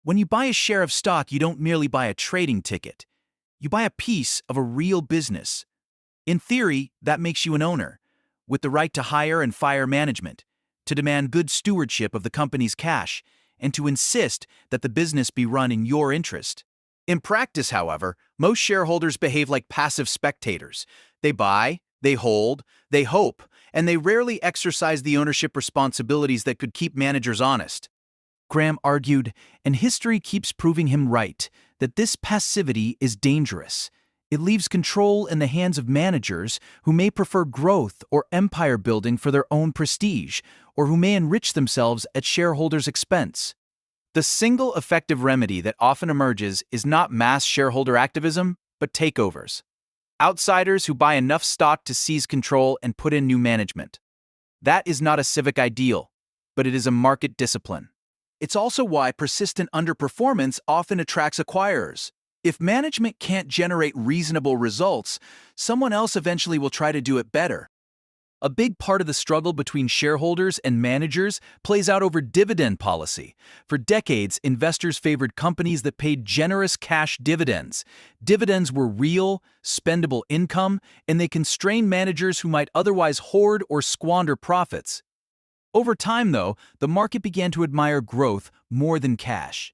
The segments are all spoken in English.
When you buy a share of stock, you don't merely buy a trading ticket. You buy a piece of a real business. In theory, that makes you an owner, with the right to hire and fire management, to demand good stewardship of the company's cash, and to insist that the business be run in your interest. In practice, however, most shareholders behave like passive spectators. They buy, they hold, they hope, and they rarely exercise the ownership responsibilities that could keep managers honest. Graham argued, and history keeps proving him right, that this passivity is dangerous. It leaves control in the hands of managers who may prefer growth or empire building for their own prestige, or who may enrich themselves at shareholders' expense. The single effective remedy that often emerges is not mass shareholder activism, but takeovers. Outsiders who buy enough stock to seize control and put in new management. That is not a civic ideal, but it is a market discipline. It's also why persistent underperformance often attracts acquirers. If management can't generate reasonable results, someone else eventually will try to do it better. A big part of the struggle between shareholders and managers plays out over dividend policy. For decades, investors favored companies that paid generous cash dividends. Dividends were real, spendable income, and they constrained managers who might otherwise hoard or squander profits. Over time, though, the market began to admire growth more than cash.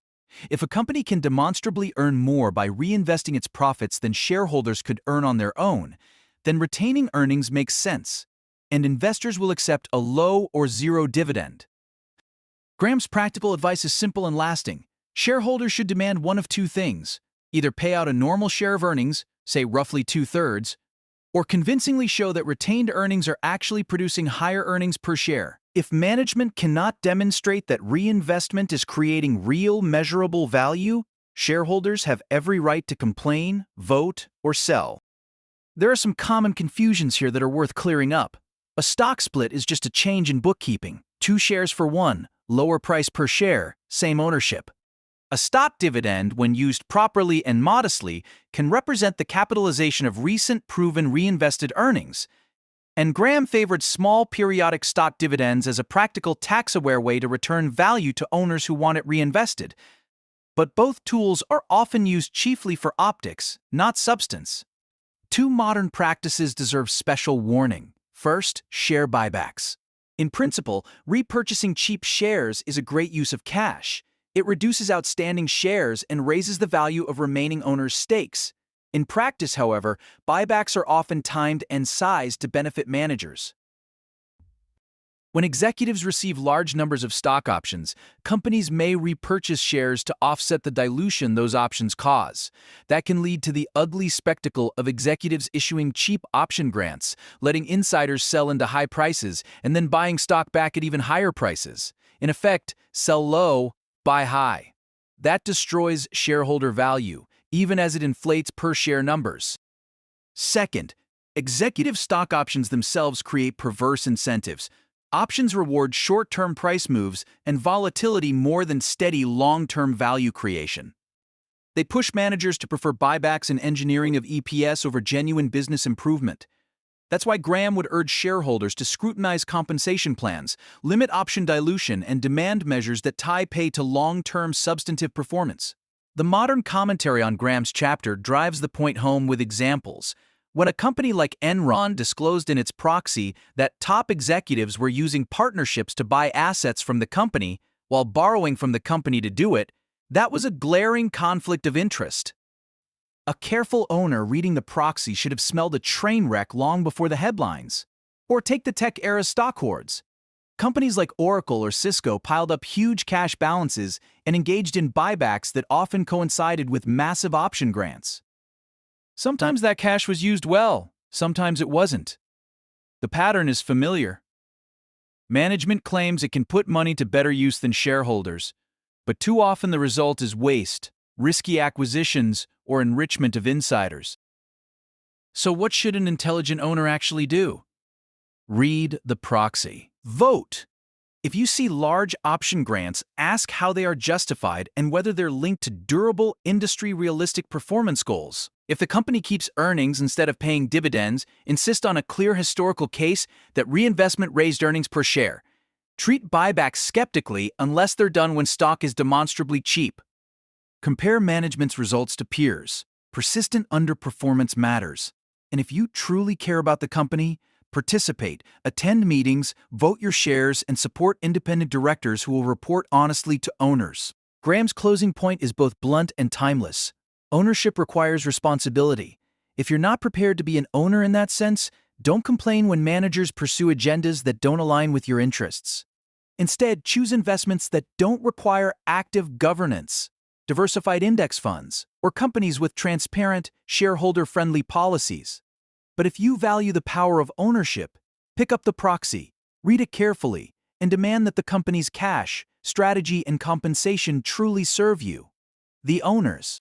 If a company can demonstrably earn more by reinvesting its profits than shareholders could earn on their own, then retaining earnings makes sense, and investors will accept a low or zero dividend. Graham's practical advice is simple and lasting. Shareholders should demand one of two things: either pay out a normal share of earnings, say roughly 2/3, or convincingly show that retained earnings are actually producing higher earnings per share. If management cannot demonstrate that reinvestment is creating real, measurable value, shareholders have every right to complain, vote, or sell. There are some common confusions here that are worth clearing up. A stock split is just a change in bookkeeping. 2 shares for 1, lower price per share, same ownership. A stock dividend, when used properly and modestly, can represent the capitalization of recent proven reinvested earnings. And Graham favored small periodic stock dividends as a practical tax-aware way to return value to owners who want it reinvested. But both tools are often used chiefly for optics, not substance. 2 modern practices deserve special warning. First, share buybacks. In principle, repurchasing cheap shares is a great use of cash. It reduces outstanding shares and raises the value of remaining owners' stakes. In practice, however, buybacks are often timed and sized to benefit managers. When executives receive large numbers of stock options, companies may repurchase shares to offset the dilution those options cause. That can lead to the ugly spectacle of executives issuing cheap option grants, letting insiders sell into high prices, and then buying stock back at even higher prices. In effect, sell low, buy high. That destroys shareholder value, even as it inflates per-share numbers. Second, executive stock options themselves create perverse incentives. Options reward short-term price moves and volatility more than steady long-term value creation. They push managers to prefer buybacks and engineering of EPS over genuine business improvement. That's why Graham would urge shareholders to scrutinize compensation plans, limit option dilution, and demand measures that tie pay to long-term substantive performance. The modern commentary on Graham's chapter drives the point home with examples. When a company like Enron disclosed in its proxy that top executives were using partnerships to buy assets from the company while borrowing from the company to do it, that was a glaring conflict of interest. A careful owner reading the proxy should have smelled a train wreck long before the headlines. Or take the tech-era stock hoards. Companies like Oracle or Cisco piled up huge cash balances and engaged in buybacks that often coincided with massive option grants. Sometimes that cash was used well, sometimes it wasn't. The pattern is familiar. Management claims it can put money to better use than shareholders, but too often the result is waste, risky acquisitions, or enrichment of insiders. So what should an intelligent owner actually do? Read the proxy. Vote. If you see large option grants, ask how they are justified and whether they're linked to durable, industry-realistic performance goals. If the company keeps earnings instead of paying dividends, insist on a clear historical case that reinvestment raised earnings per share. Treat buybacks skeptically unless they're done when stock is demonstrably cheap. Compare management's results to peers. Persistent underperformance matters. And if you truly care about the company, participate, attend meetings, vote your shares, and support independent directors who will report honestly to owners. Graham's closing point is both blunt and timeless. Ownership requires responsibility. If you're not prepared to be an owner in that sense, don't complain when managers pursue agendas that don't align with your interests. Instead, choose investments that don't require active governance, diversified index funds, or companies with transparent, shareholder-friendly policies. But if you value the power of ownership, pick up the proxy, read it carefully, and demand that the company's cash, strategy, and compensation truly serve you. The owners.